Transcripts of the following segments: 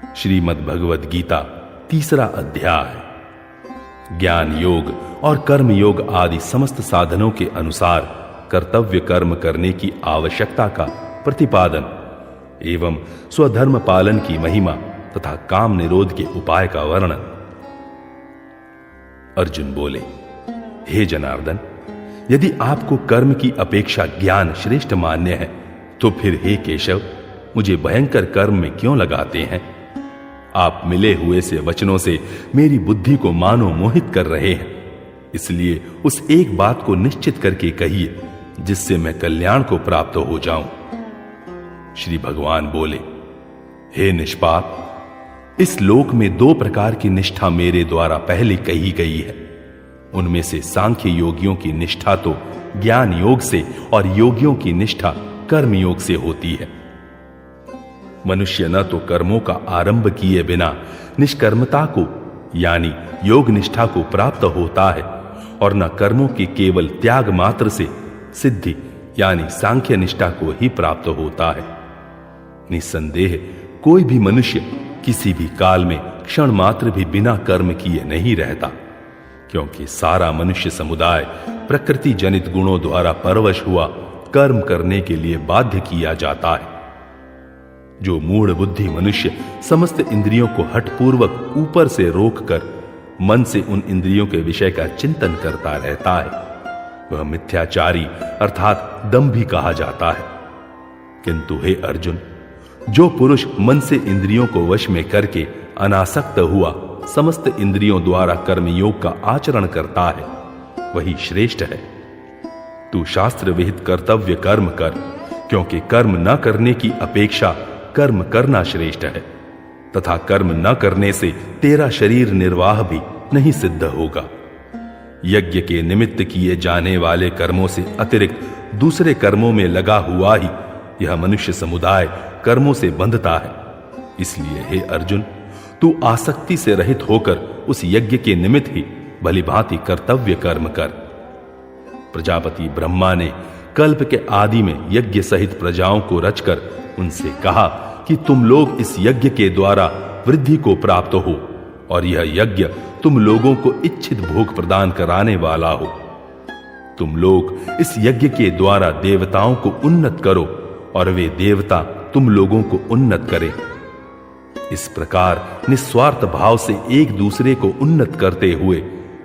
श्रीमद् भगवद गीता 3 अध्याय। ज्ञान योग और कर्म योग आदि समस्त साधनों के अनुसार कर्तव्य कर्म करने की आवश्यकता का प्रतिपादन एवं स्वधर्म पालन की महिमा तथा काम निरोध के उपाय का वर्णन। अर्जुन बोले, हे जनार्दन, यदि आपको कर्म की अपेक्षा ज्ञान श्रेष्ठ मान्य है तो फिर हे केशव, मुझे भयंकर कर्म में क्यों लगाते हैं? आप मिले हुए से वचनों से मेरी बुद्धि को मानो मोहित कर रहे हैं, इसलिए उस एक बात को निश्चित करके कहिए जिससे मैं कल्याण को प्राप्त हो जाऊं। श्री भगवान बोले, हे निष्पाप, इस लोक में 2 प्रकार की निष्ठा मेरे द्वारा पहले कही गई है। उनमें से सांख्य योगियों की निष्ठा तो ज्ञान योग से और योगियों की निष्ठा कर्म योग से होती है। मनुष्य न तो कर्मों का आरंभ किए बिना निष्कर्मता को यानी योग निष्ठा को प्राप्त होता है और न कर्मों के केवल त्याग मात्र से सिद्धि यानी सांख्य निष्ठा को ही प्राप्त होता है। निस्संदेह कोई भी मनुष्य किसी भी काल में क्षण मात्र भी बिना कर्म किए नहीं रहता, क्योंकि सारा मनुष्य समुदाय प्रकृति जनित गुणों द्वारा परवश हुआ कर्म करने के लिए बाध्य किया जाता है। जो मूढ़ बुद्धि मनुष्य समस्त इंद्रियों को हठपूर्वक ऊपर से रोककर मन से उन इंद्रियों के विषय का चिंतन करता रहता है, वह मिथ्याचारी अर्थात दंभी कहा जाता है। किंतु हे अर्जुन, जो पुरुष मन से इंद्रियों को वश में करके अनासक्त हुआ समस्त इंद्रियों द्वारा कर्मयोग का आचरण करता है, वही श्रेष्ठ है। तू शास्त्र विहित कर्तव्य कर्म कर, क्योंकि कर्म न करने की अपेक्षा कर्म करना श्रेष्ठ है, तथा कर्म न करने से तेरा शरीर निर्वाह भी नहीं सिद्ध होगा। यज्ञ के निमित्त किए जाने वाले कर्मों से अतिरिक्त दूसरे कर्मों में लगा हुआ ही यह मनुष्य समुदाय कर्मों से बंधता है। इसलिए हे अर्जुन, तू आसक्ति से रहित होकर उस यज्ञ के निमित्त ही भलीभांति कर्तव्य कर्म कर। प्रजापति ब्रह्मा ने कल्प के आदि में यज्ञ सहित प्रजाओं को रचकर उनसे कहा कि तुम लोग इस यज्ञ के द्वारा वृद्धि को प्राप्त हो और यह यज्ञ तुम लोगों को इच्छित भोग प्रदान कराने वाला हो। तुम लोग इस यज्ञ के द्वारा देवताओं को उन्नत करो और वे देवता तुम लोगों को उन्नत करें। इस प्रकार निस्वार्थ भाव से एक दूसरे को उन्नत करते हुए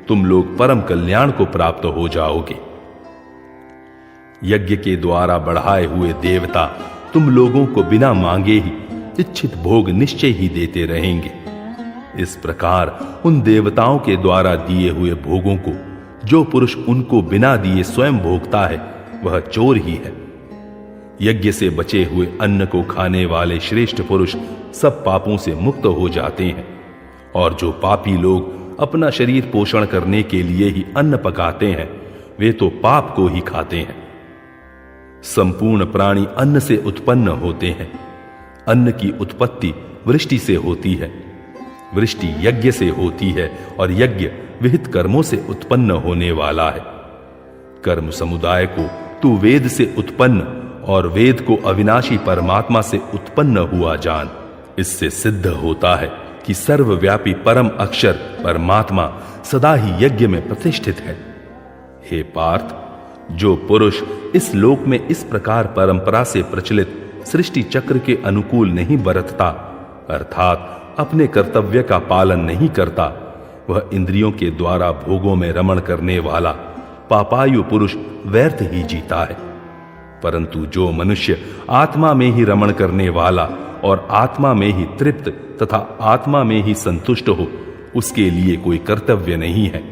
तुम लोग परम कल्याण को प्राप्त हो जाओगे। यज्ञ के द्वारा बढ़ाए हुए देवता तुम लोगों को बिना मांगे ही इच्छित भोग निश्चय ही देते रहेंगे। इस प्रकार उन देवताओं के द्वारा दिए हुए भोगों को जो पुरुष उनको बिना दिए स्वयं भोगता है, वह चोर ही है। यज्ञ से बचे हुए अन्न को खाने वाले श्रेष्ठ पुरुष सब पापों से मुक्त हो जाते हैं, और जो पापी लोग अपना शरीर पोषण करने के लिए ही अन्न पकाते हैं, वे तो पाप को ही खाते हैं। संपूर्ण प्राणी अन्न से उत्पन्न होते हैं। अन्न की उत्पत्ति वृष्टि से होती है, वृष्टि यज्ञ से होती है और यज्ञ विहित कर्मों से उत्पन्न होने वाला है। कर्म समुदाय को तू वेद से उत्पन्न और वेद को अविनाशी परमात्मा से उत्पन्न हुआ जान। इससे सिद्ध होता है कि सर्वव्यापी परम अक्षर परमात्मा सदा ही यज्ञ में प्रतिष्ठित है। हे पार्थ, जो पुरुष इस लोक में इस प्रकार परंपरा से प्रचलित सृष्टि चक्र के अनुकूल नहीं बरतता, अर्थात अपने कर्तव्य का पालन नहीं करता, वह इंद्रियों के द्वारा भोगों में रमण करने वाला पापायु पुरुष व्यर्थ ही जीता है। परंतु जो मनुष्य आत्मा में ही रमण करने वाला और आत्मा में ही तृप्त तथा आत्मा में ही संतुष्ट हो, उसके लिए कोई कर्तव्य नहीं है,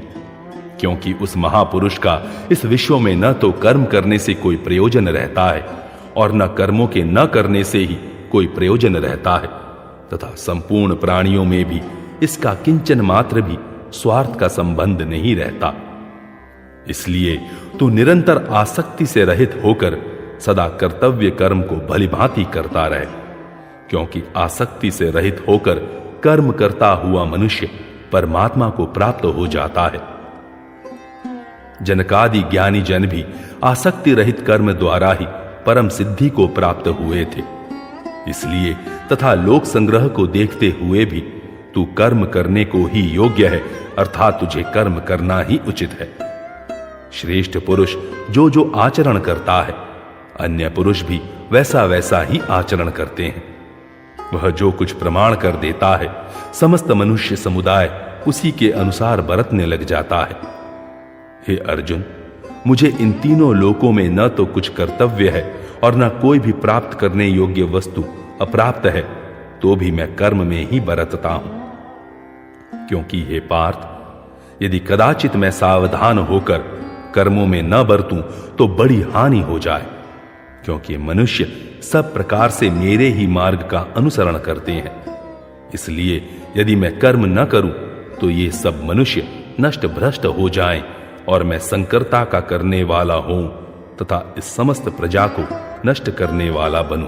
क्योंकि उस महापुरुष का इस विश्व में न तो कर्म करने से कोई प्रयोजन रहता है और न कर्मों के न करने से ही कोई प्रयोजन रहता है, तथा संपूर्ण प्राणियों में भी इसका किंचन मात्र भी स्वार्थ का संबंध नहीं रहता। इसलिए तू निरंतर आसक्ति से रहित होकर सदा कर्तव्य कर्म को भलीभांति करता रहे, क्योंकि आसक्ति से रहित होकर कर्म करता हुआ मनुष्य परमात्मा को प्राप्त हो जाता है। जनकादि ज्ञानी जन भी आसक्ति रहित कर्म द्वारा ही परम सिद्धि को प्राप्त हुए थे। इसलिए तथा लोक संग्रह को देखते हुए भी तू कर्म करने को ही योग्य है, अर्थात तुझे कर्म करना ही उचित है। श्रेष्ठ पुरुष जो जो आचरण करता है, अन्य पुरुष भी वैसा वैसा ही आचरण करते हैं। वह जो कुछ प्रमाण कर देता है, समस्त मनुष्य समुदाय उसी के अनुसार बरतने लग जाता है। हे अर्जुन, मुझे इन तीनों लोकों में न तो कुछ कर्तव्य है और न कोई भी प्राप्त करने योग्य वस्तु अप्राप्त है, तो भी मैं कर्म में ही बरतता हूं। क्योंकि हे पार्थ, यदि कदाचित मैं सावधान होकर कर्मों में न बरतूं तो बड़ी हानि हो जाए, क्योंकि मनुष्य सब प्रकार से मेरे ही मार्ग का अनुसरण करते हैं। इसलिए यदि मैं कर्म न करूं तो ये सब मनुष्य नष्ट भ्रष्ट हो जाएं और मैं संकर्ता का करने वाला हूं तथा इस समस्त प्रजा को नष्ट करने वाला बनूं।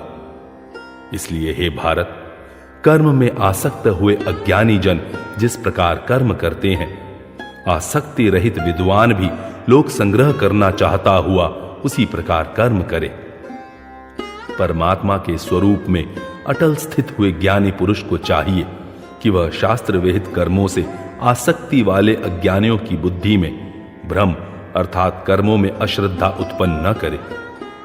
इसलिए हे भारत, कर्म में आसक्त हुए अज्ञानी जन जिस प्रकार कर्म करते हैं, आसक्ति रहित विद्वान भी लोक संग्रह करना चाहता हुआ उसी प्रकार कर्म करे। परमात्मा के स्वरूप में अटल स्थित हुए ज्ञानी पुरुष को चाहिए कि वह शास्त्र विहित कर्मों से आसक्ति वाले अज्ञानियों की बुद्धि में भ्रम अर्थात कर्मों में अश्रद्धा उत्पन्न न करे,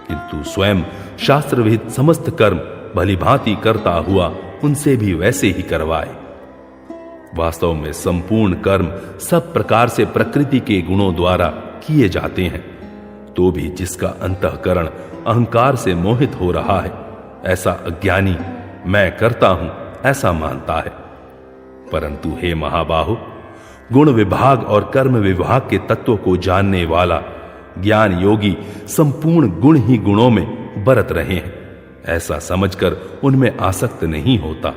किंतु स्वयं शास्त्र विहित समस्त कर्म भलीभांति करता हुआ उनसे भी वैसे ही करवाए। वास्तव में संपूर्ण कर्म सब प्रकार से प्रकृति के गुणों द्वारा किए जाते हैं, तो भी जिसका अंतःकरण अहंकार से मोहित हो रहा है, ऐसा अज्ञानी मैं करता हूं ऐसा मानता है। परंतु हे महाबाहो, गुण विभाग और कर्म विभाग के तत्व को जानने वाला ज्ञान योगी संपूर्ण गुण ही गुणों में बरत रहे हैं, ऐसा समझकर उनमें आसक्त नहीं होता।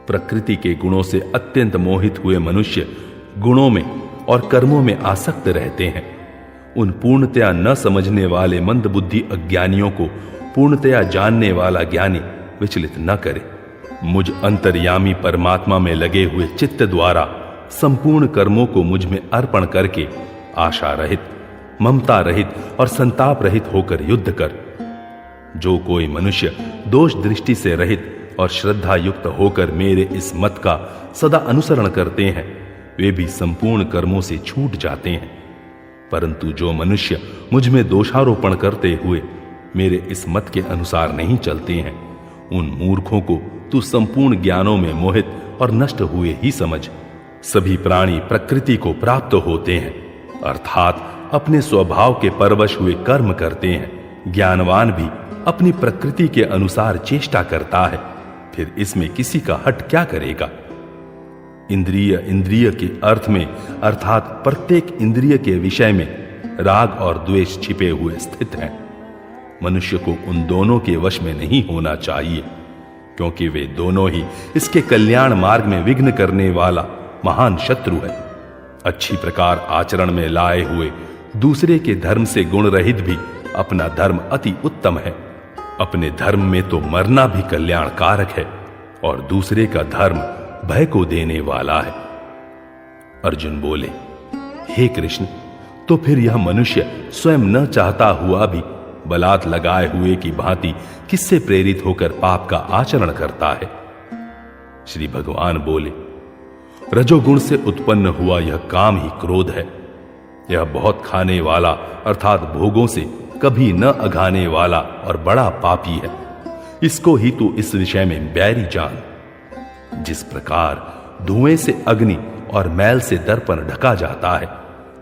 प्रकृति के गुणों से अत्यंत मोहित हुए मनुष्य गुणों में और कर्मों में आसक्त रहते हैं। उन पूर्णतया न समझने वाले मंद बुद्धि अज्ञानियों को पूर्णतया जानने वाला ज्ञानी विचलित न करे। मुझ अंतर्यामी परमात्मा में लगे हुए चित्त द्वारा संपूर्ण कर्मों को मुझ में अर्पण करके आशा रहित, ममता रहित और संताप रहित होकर युद्ध कर। जो कोई मनुष्य दोष दृष्टि से रहित और श्रद्धा युक्त होकर मेरे इस मत का सदा अनुसरण करते हैं, वे भी संपूर्ण कर्मों से छूट जाते हैं। परंतु जो मनुष्य मुझ में दोषारोपण करते हुए मेरे इस मत के अनुसार नहीं चलते हैं, उन मूर्खों को तू संपूर्ण ज्ञानों में मोहित और नष्ट हुए ही समझ। सभी प्राणी प्रकृति को प्राप्त होते हैं, अर्थात अपने स्वभाव के परवश हुए कर्म करते हैं। ज्ञानवान भी अपनी प्रकृति के अनुसार चेष्टा करता है, फिर इसमें किसी का हट क्या करेगा। इंद्रिय के अर्थ में अर्थात प्रत्येक इंद्रिय के विषय में राग और द्वेष छिपे हुए स्थित हैं। मनुष्य को उन दोनों के वश में नहीं होना चाहिए, क्योंकि वे दोनों ही इसके कल्याण मार्ग में विघ्न करने वाला महान शत्रु है। अच्छी प्रकार आचरण में लाए हुए दूसरे के धर्म से गुण रहित भी अपना धर्म अति उत्तम है। अपने धर्म में तो मरना भी कल्याणकारक है और दूसरे का धर्म भय को देने वाला है। अर्जुन बोले, हे कृष्ण, तो फिर यह मनुष्य स्वयं न चाहता हुआ भी बलात् लगाए हुए की भांति किससे प्रेरित होकर पाप का आचरण करता है। श्री भगवान बोले, रजोगुण से उत्पन्न हुआ यह काम ही क्रोध है। यह बहुत खाने वाला अर्थात भोगों से कभी न अघाने वाला और बड़ा पापी है। इसको ही तू इस विषय में बैरी जान। जिस प्रकार धुएं से अग्नि और मैल से दर्पण ढका जाता है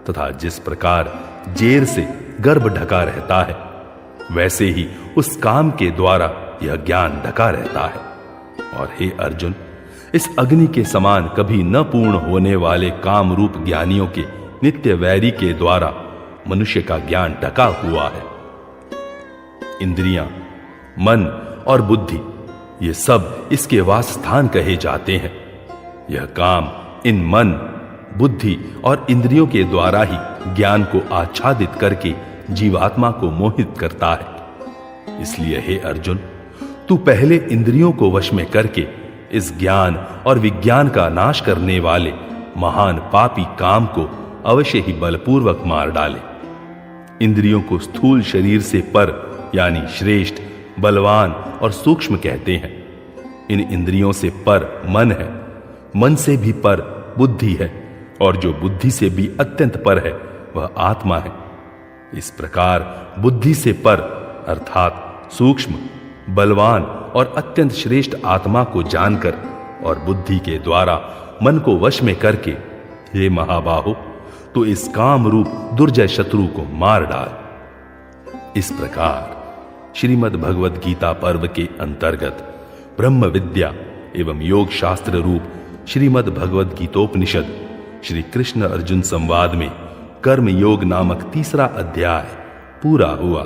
तथा जिस प्रकार जेर से गर्भ ढका रहता है, वैसे ही उस काम के द्वारा यह ज्ञान ढका रहता है। और हे अर्जुन, इस अग्नि के समान कभी न पूर्ण होने वाले काम रूप ज्ञानियों के नित्य वैरी के द्वारा मनुष्य का ज्ञान ढका हुआ है। इंद्रियां, मन और बुद्धि ये सब इसके वासस्थान कहे जाते हैं। यह काम इन मन, बुद्धि और इंद्रियों के द्वारा ही ज्ञान को आच्छादित करके जीवात्मा को मोहित करता है। इसलिए हे अर्जुन, तू पहले इंद्रियों को वश में करके इस ज्ञान और विज्ञान का नाश करने वाले महान पापी काम को अवश्य ही बलपूर्वक मार डाले। इंद्रियों को स्थूल शरीर से पर यानी श्रेष्ठ बलवान और सूक्ष्म कहते हैं। इन इंद्रियों से पर मन है, मन से भी पर बुद्धि है, और जो बुद्धि से भी अत्यंत पर है वह आत्मा है। इस प्रकार बुद्धि से पर अर्थात सूक्ष्म, बलवान और अत्यंत श्रेष्ठ आत्मा को जानकर और बुद्धि के द्वारा मन को वश में करके, हे महाबाहो, तो इस काम रूप दुर्जय शत्रु को मार डाल। इस प्रकार श्रीमद् भगवद गीता पर्व के अंतर्गत ब्रह्म विद्या एवं योग शास्त्र रूप श्रीमद् भगवद गीतोपनिषद श्री कृष्ण अर्जुन संवाद में कर्म योग नामक तीसरा अध्याय पूरा हुआ।